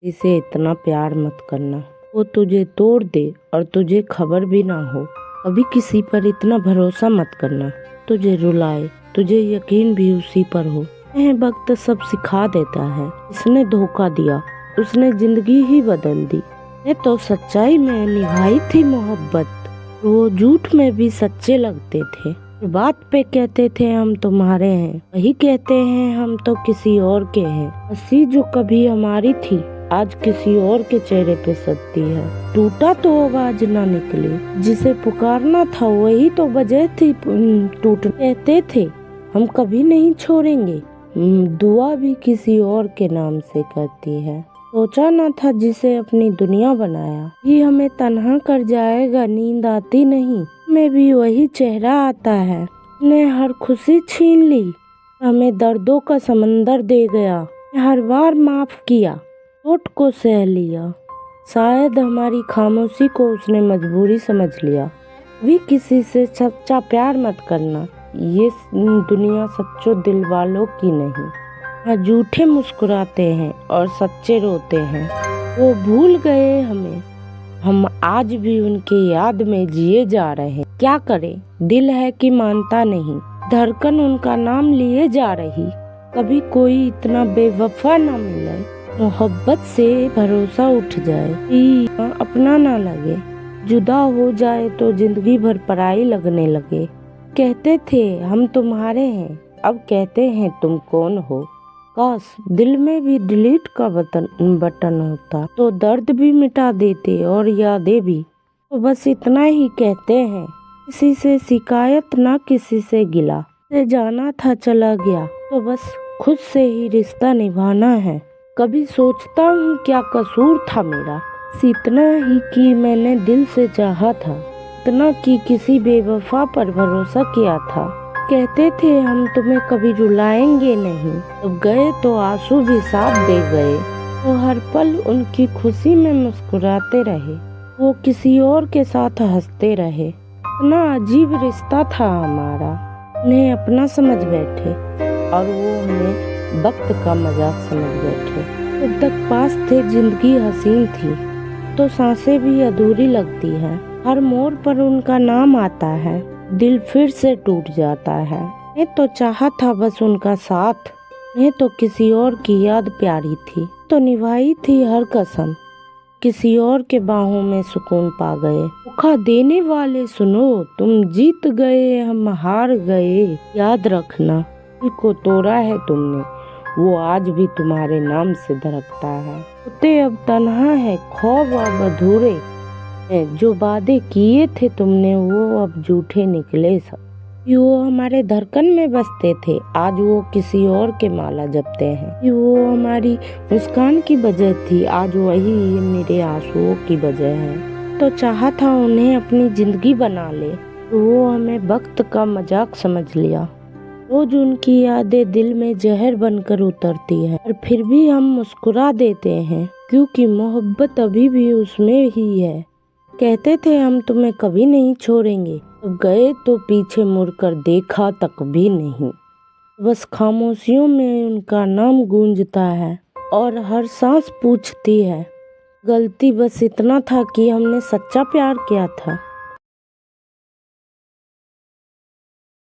इसे इतना प्यार मत करना, वो तुझे तोड़ दे और तुझे खबर भी ना हो। कभी किसी पर इतना भरोसा मत करना, तुझे रुलाए, तुझे यकीन भी उसी पर हो। यह वक्त सब सिखा देता है, इसने धोखा दिया उसने जिंदगी ही बदल दी। ये तो सच्चाई में निभाई थी मोहब्बत, वो झूठ में भी सच्चे लगते थे। बात पे कहते थे हम तुम्हारे हैं, वही कहते हैं हम तो किसी और के हैं। हंसी जो कभी हमारी थी आज किसी और के चेहरे पे सजती है। टूटा तो आवाज ना निकली, जिसे पुकारना था वही तो वजह थी टूट। कहते थे हम कभी नहीं छोड़ेंगे, दुआ भी किसी और के नाम से करती है। सोचा ना था जिसे अपनी दुनिया बनाया ही हमें तन्हा कर जाएगा। नींद आती नहीं में भी वही चेहरा आता है, ने हर खुशी छीन ली, हमें दर्दों का समंदर दे गया। हर बार माफ किया, चोट को सह लिया, शायद हमारी खामोशी को उसने मजबूरी समझ लिया। भी किसी से सच्चा प्यार मत करना, ये दुनिया सच्चों दिल वालों की नहीं। हाँ, झूठे मुस्कुराते हैं और सच्चे रोते हैं। वो भूल गए हमें, हम आज भी उनके याद में जिए जा रहे हैं। क्या करें, दिल है कि मानता नहीं, धड़कन उनका नाम लिए जा रही। कभी कोई इतना बेवफा ना मिले, मोहब्बत से भरोसा उठ जाए, अपना ना लगे, जुदा हो जाए तो जिंदगी भर पराई लगने लगे। कहते थे हम तुम्हारे हैं, अब कहते हैं तुम कौन हो। काश दिल में भी डिलीट का बटन होता तो दर्द भी मिटा देते और यादें भी। तो बस इतना ही कहते हैं, किसी से शिकायत ना किसी से गिला, से जाना था चला गया तो बस खुद से ही रिश्ता निभाना है। कभी सोचता हूँ क्या कसूर था मेरा, इतना ही कि मैंने दिल से चाहा था, इतना कि किसी बेवफा पर भरोसा किया था। कहते थे हम तुम्हें कभी रुलाएंगे नहीं, अब गए तो आंसू भी साथ दे गए। तो हर पल उनकी खुशी में मुस्कुराते रहे, वो किसी और के साथ हंसते रहे। इतना अजीब रिश्ता था हमारा, उन्हें अपना समझ बैठे और वो हमें वक्त का मजाक समझ बैठे। जब तक पास थे जिंदगी हसीन थी, तो सांसें भी अधूरी लगती है। हर मोड़ पर उनका नाम आता है, दिल फिर से टूट जाता है। मैं तो चाहा था बस उनका साथ, मैं तो किसी और की याद प्यारी थी, तो निभाई थी हर कसम, किसी और के बाहों में सुकून पा गए। धोखा देने वाले सुनो, तुम जीत गए हम हार गए। याद रखना दिल को तोड़ा है तुमने, वो आज भी तुम्हारे नाम से धड़कता है। होते अब तन्हा है, ख्वाब अब अधूरे, जो वादे किए थे तुमने वो अब झूठे निकले सब। वो हमारे धड़कन में बसते थे, आज वो किसी और के माला जपते हैं। वो हमारी मुस्कान की वजह थी, आज वही मेरे आंसुओं की वजह है। तो चाहा था उन्हें अपनी जिंदगी बना ले, वो हमें वक्त का मजाक समझ लिया। रोज उनकी यादें दिल में जहर बनकर उतरती है, और फिर भी हम मुस्कुरा देते हैं, क्योंकि मोहब्बत अभी भी उसमें ही है। कहते थे हम तुम्हें कभी नहीं छोड़ेंगे, अब गए तो पीछे मुड़कर देखा तक भी नहीं। बस खामोशियों में उनका नाम गूंजता है और हर सांस पूछती है। गलती बस इतना था कि हमने सच्चा प्यार किया था।